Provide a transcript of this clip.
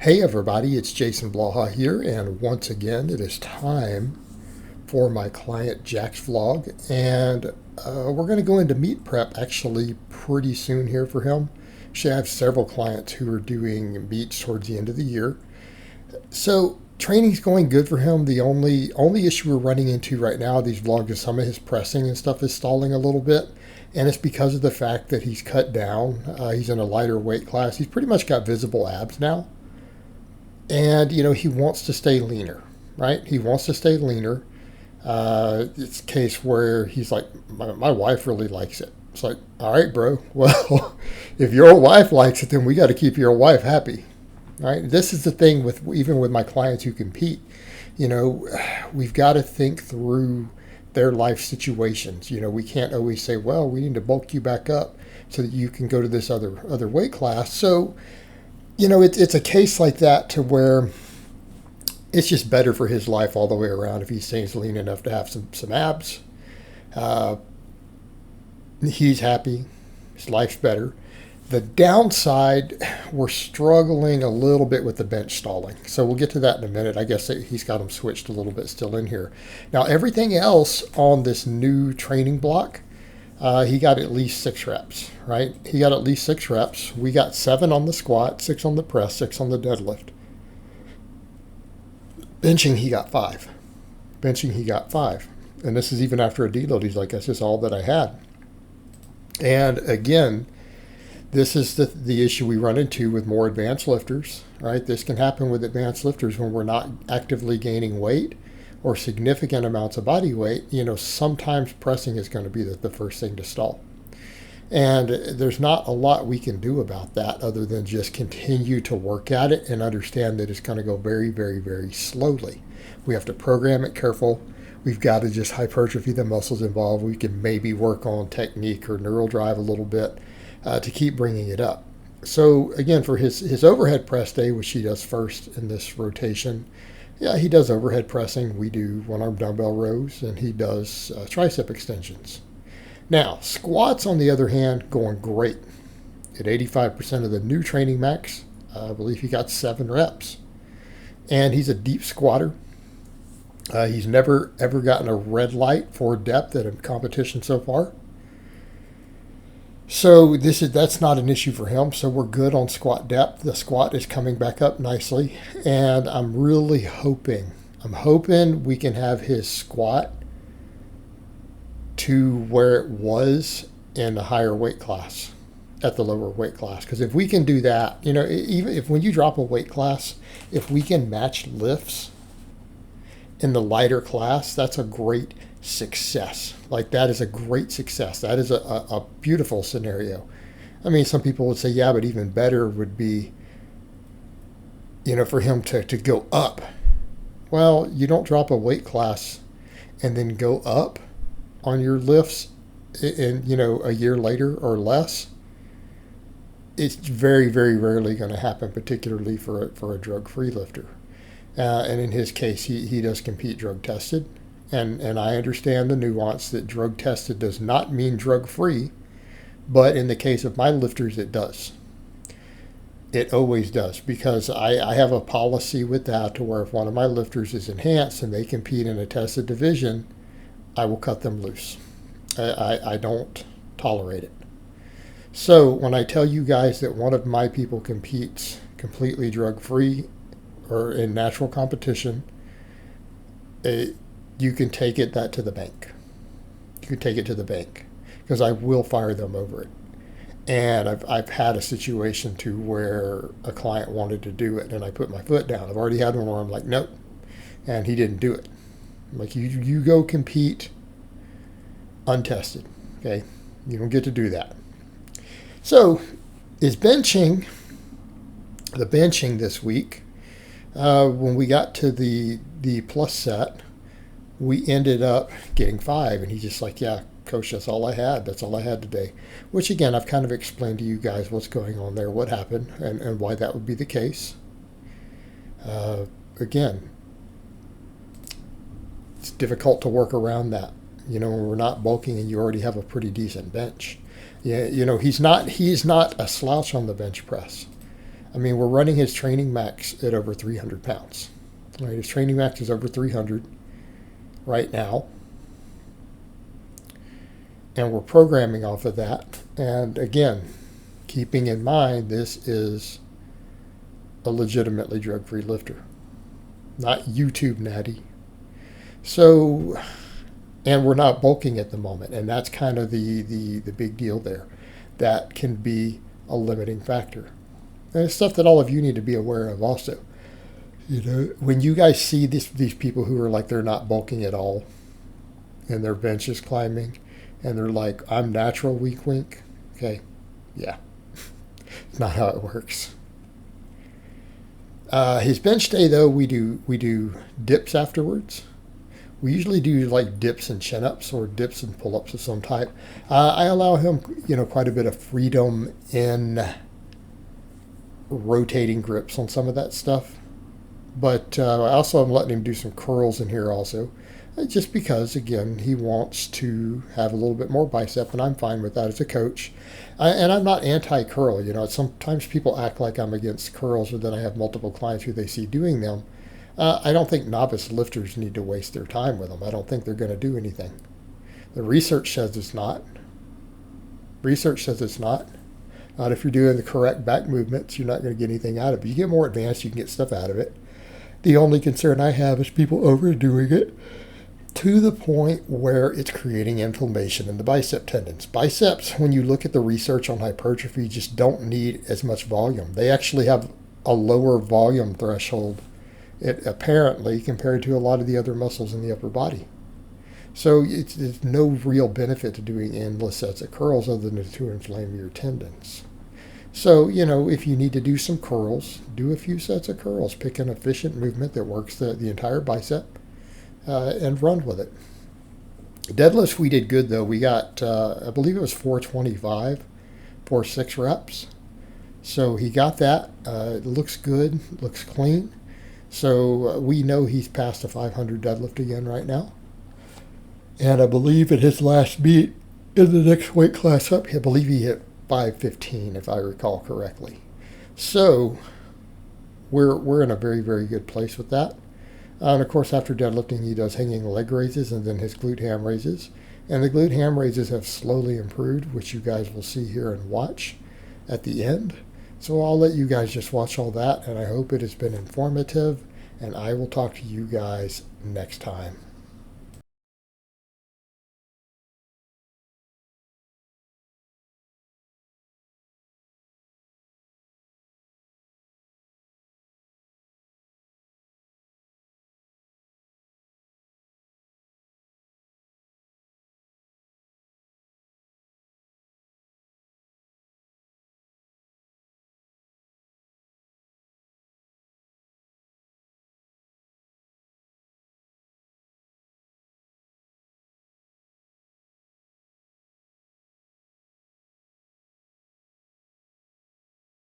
Hey everybody, it's Jason Blaha here, and once again it is time for my client Jack's vlog, and we're going to go into meet prep actually pretty soon here for him. Actually, I have several clients who are doing meets towards the end of the year, so training's going good for him. The only issue we're running into right now, these vlogs, is some of his pressing and stuff is stalling a little bit, and it's because of the fact that he's cut down. He's in a lighter weight class. He's pretty much got visible abs now. And, he wants to stay leaner, right? He wants to stay leaner. It's a case where he's like, my wife really likes it. It's like, all right, bro. Well, if your wife likes it, then we got to keep your wife happy, right? This is the thing even with my clients who compete. We've got to think through their life situations. We can't always say, well, we need to bulk you back up so that you can go to this other weight class. So, it's a case like that to where it's just better for his life all the way around if he stays lean enough to have some abs. He's happy. His life's better. The downside, we're struggling a little bit with the bench stalling. So we'll get to that in a minute. I guess he's got them switched a little bit still in here. Now, everything else on this new training block, he got at least 6 reps, right? He got at least 6 reps. We got 7 on the squat, 6 on the press, 6 on the deadlift. Benching, he got 5. And this is even after a deload. He's like, that's just all that I had. And again, this is the issue we run into with more advanced lifters, right? This can happen with advanced lifters when we're not actively gaining weight or significant amounts of body weight. Sometimes pressing is going to be the first thing to stall. And there's not a lot we can do about that other than just continue to work at it and understand that it's going to go very, very, very slowly. We have to program it careful. We've got to just hypertrophy the muscles involved. We can maybe work on technique or neural drive a little bit to keep bringing it up. So again, for his overhead press day, which he does first in this rotation, yeah, he does overhead pressing. We do one-arm dumbbell rows, and he does tricep extensions. Now, squats, on the other hand, going great. At 85% of the new training max, I believe he got 7 reps. And he's a deep squatter. He's never, ever gotten a red light for depth at a competition so far. So that's not an issue for him. So we're good on squat depth. The squat is coming back up nicely, and I'm really hoping we can have his squat to where it was in the higher weight class at the lower weight class. Because if we can do that, even if when you drop a weight class, if we can match lifts in the lighter class, that's a great success. Like, that is a great success. That is a beautiful scenario. I mean, some people would say, yeah, but even better would be, for him to go up. Well, you don't drop a weight class and then go up on your lifts in, a year later or less. It's very, very rarely going to happen, particularly for a drug-free lifter. And in his case, he does compete drug-tested. And I understand the nuance that drug-tested does not mean drug-free, but in the case of my lifters, it does. It always does, because I have a policy with that to where if one of my lifters is enhanced and they compete in a tested division, I will cut them loose. I don't tolerate it. So when I tell you guys that one of my people competes completely drug-free or in natural competition, you can take that to the bank. You can take it to the bank, because I will fire them over it. And I've had a situation to where a client wanted to do it, and I put my foot down. I've already had one where I'm like, nope, and he didn't do it. I'm like, you go compete untested, okay? You don't get to do that. So, the benching this week, when we got to the plus set, we ended up getting 5, and he's just like, yeah, coach, that's all I had. That's all I had today. Which, again, I've kind of explained to you guys what's going on there, what happened, and why that would be the case. Again, it's difficult to work around that. When we're not bulking and you already have a pretty decent bench. Yeah, he's not a slouch on the bench press. I mean, we're running his training max at over 300 pounds. Right? His training max is over 300 right now. And we're programming off of that. And again, keeping in mind, this is a legitimately drug-free lifter, not YouTube natty. So, and we're not bulking at the moment. And that's kind of the big deal there. That can be a limiting factor. And it's stuff that all of you need to be aware of also. You know, when you guys see these people who are like they're not bulking at all and their bench is climbing and they're like, I'm natural, wink, wink. Okay, yeah, not how it works. His bench day, though, we do dips afterwards. We usually do like dips and chin-ups or dips and pull-ups of some type. I allow him, quite a bit of freedom in rotating grips on some of that stuff. But I also am letting him do some curls in here also, just because, again, he wants to have a little bit more bicep, and I'm fine with that as a coach. And I'm not anti-curl. Sometimes people act like I'm against curls, or that I have multiple clients who they see doing them. I don't think novice lifters need to waste their time with them. I don't think they're going to do anything. The research says it's not. Research says it's not. Not if you're doing the correct back movements, you're not going to get anything out of it. You get more advanced, you can get stuff out of it. The only concern I have is people overdoing it to the point where it's creating inflammation in the bicep tendons. Biceps, when you look at the research on hypertrophy, just don't need as much volume. They actually have a lower volume threshold, apparently, compared to a lot of the other muscles in the upper body. So it's no real benefit to doing endless sets of curls other than to inflame your tendons. So, if you need to do some curls, do a few sets of curls. Pick an efficient movement that works the entire bicep and run with it. Deadlifts, we did good, though. We got, I believe it was 425 for 6 reps. So he got that. It looks good, looks clean. So we know he's past the 500 deadlift again right now. And I believe at his last meet in the next weight class up, I believe he hit 515, if I recall correctly. So we're in a very, very good place with that. And of course, after deadlifting, he does hanging leg raises and then his glute ham raises. And the glute ham raises have slowly improved, which you guys will see here and watch at the end. So I'll let you guys just watch all that, and I hope it has been informative, and I will talk to you guys next time.